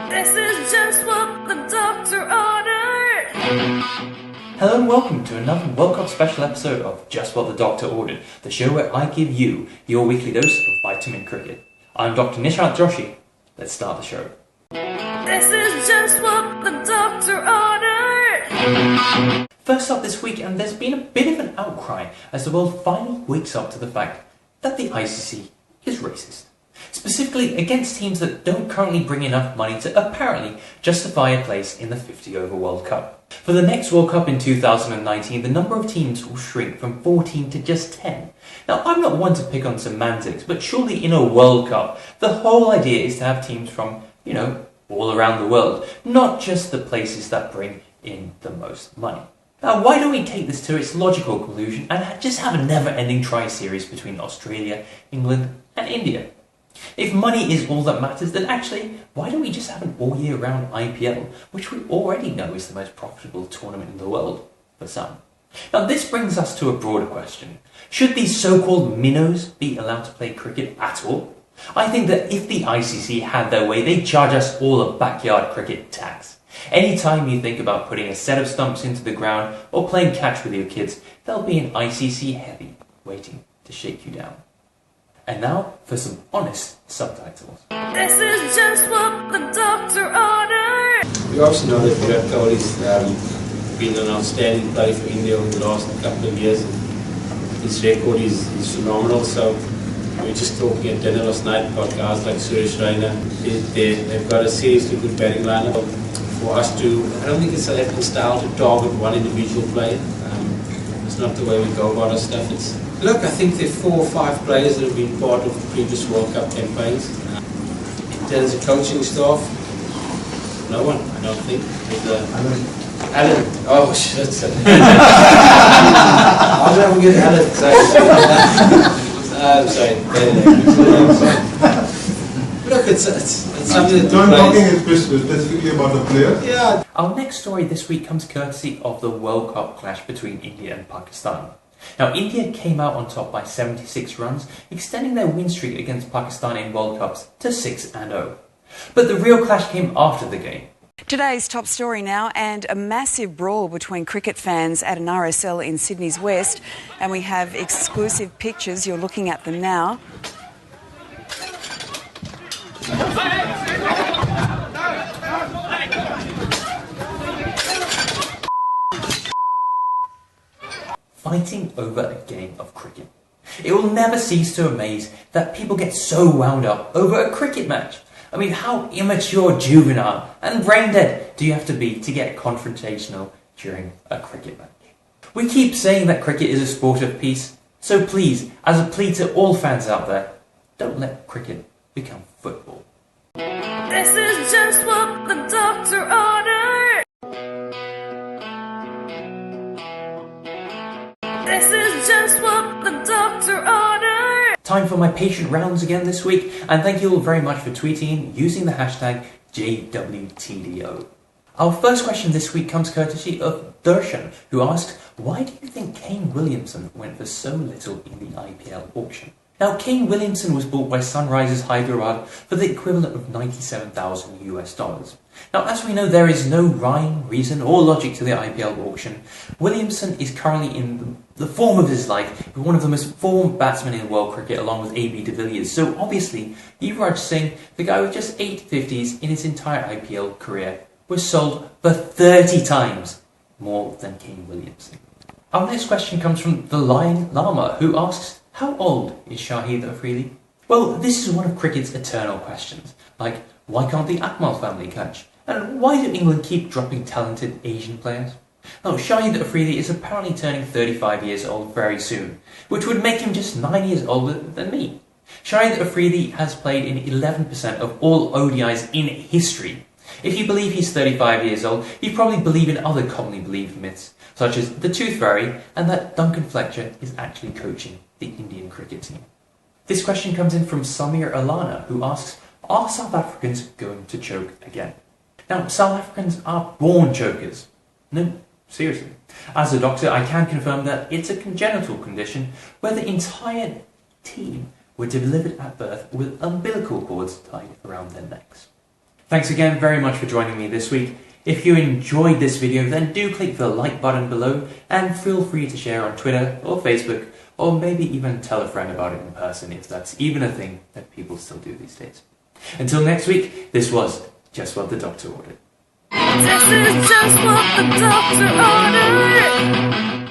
This is just what the doctor ordered. Hello and welcome to another World Cup special episode of Just What the Doctor Ordered, the show where I give you your weekly dose of vitamin cricket. I'm Dr. Nishant Joshi. Let's start the show. This is just what the doctor ordered. First up this week, and there's been a bit of an outcry as the world finally wakes up to the fact that the ICC is racist. Specifically against teams that don't currently bring enough money to apparently justify a place in the 50-over World Cup. For the next World Cup in 2019, the number of teams will shrink from 14 to just 10. Now, I'm not one to pick on semantics, but surely in a World Cup, the whole idea is to have teams from, all around the world, not just the places that bring in the most money. Now, why don't we take this to its logical conclusion and just have a never-ending tri-series between Australia, England and India? If money is all that matters, then actually, why don't we just have an all-year-round IPL, which we already know is the most profitable tournament in the world, for some. Now, this brings us to a broader question. Should these so-called minnows be allowed to play cricket at all? I think that if the ICC had their way, they'd charge us all a backyard cricket tax. Anytime you think about putting a set of stumps into the ground or playing catch with your kids, there'll be an ICC heavy waiting to shake you down. And now for some honest subtitles. This is just what the doctor ordered. We obviously know that Virat Kohli's been an outstanding player for India over the last couple of years. His record is phenomenal. So we were just talking at dinner last night about guys like Suresh Raina. They've got a seriously good batting lineup. For us to, I don't think it's South African style to target one individual player. It's not the way we go about our stuff. Look, I think there are 4 or 5 players that have been part of previous World Cup campaigns. In terms of coaching staff, no one, I don't think. Alan. Oh, shit. I'll never get Alan. Sorry. Look, it's something that John talking specifically about the player. Yeah. Our next story this week comes courtesy of the World Cup clash between India and Pakistan. Now, India came out on top by 76 runs, extending their win streak against Pakistan in World Cups to 6-0. But the real clash came after the game. Today's top story now, and a massive brawl between cricket fans at an RSL in Sydney's West. And we have exclusive pictures. You're looking at them now. Fighting over a game of cricket. It will never cease to amaze that people get so wound up over a cricket match. I mean, how immature, juvenile and brain dead do you have to be to get confrontational during a cricket match? We keep saying that cricket is a sport of peace, so please, as a plea to all fans out there, don't let cricket become football. This is just what the doctor ordered. This is just what the doctor ordered. Time for my patient rounds again this week, and thank you all very much for tweeting in using the hashtag JWTDO. Our first question this week comes courtesy of Darshan, who asks, why do you think Kane Williamson went for so little in the IPL auction? Now, Kane Williamson was bought by Sunrisers Hyderabad for the equivalent of $97,000 US. Now, as we know, there is no rhyme, reason or logic to the IPL auction. Williamson is currently in the form of his life, one of the most formed batsmen in world cricket along with AB de Villiers. So obviously, Yuvraj Singh, the guy with just 8 50s in his entire IPL career, was sold for 30 times more than Kane Williamson. Our next question comes from the Lion Lama, who asks, how old is Shahid Afridi? Well, this is one of cricket's eternal questions, like why can't the Akmal family catch? And why do England keep dropping talented Asian players? Now, Shahid Afridi is apparently turning 35 years old very soon, which would make him just 9 years older than me. Shahid Afridi has played in 11% of all ODIs in history. If you believe he's 35 years old, you probably believe in other commonly believed myths, such as the Tooth Fairy and that Duncan Fletcher is actually coaching the Indian cricket team. This question comes in from Samir Alana, who asks, are South Africans going to choke again? Now, South Africans are born chokers. No, seriously. As a doctor, I can confirm that it's a congenital condition where the entire team were delivered at birth with umbilical cords tied around their necks. Thanks again very much for joining me this week. If you enjoyed this video, then do click the like button below and feel free to share on Twitter or Facebook, or maybe even tell a friend about it in person if that's even a thing that people still do these days. Until next week, this was Just What the Doctor Ordered. This is just what the doctor ordered.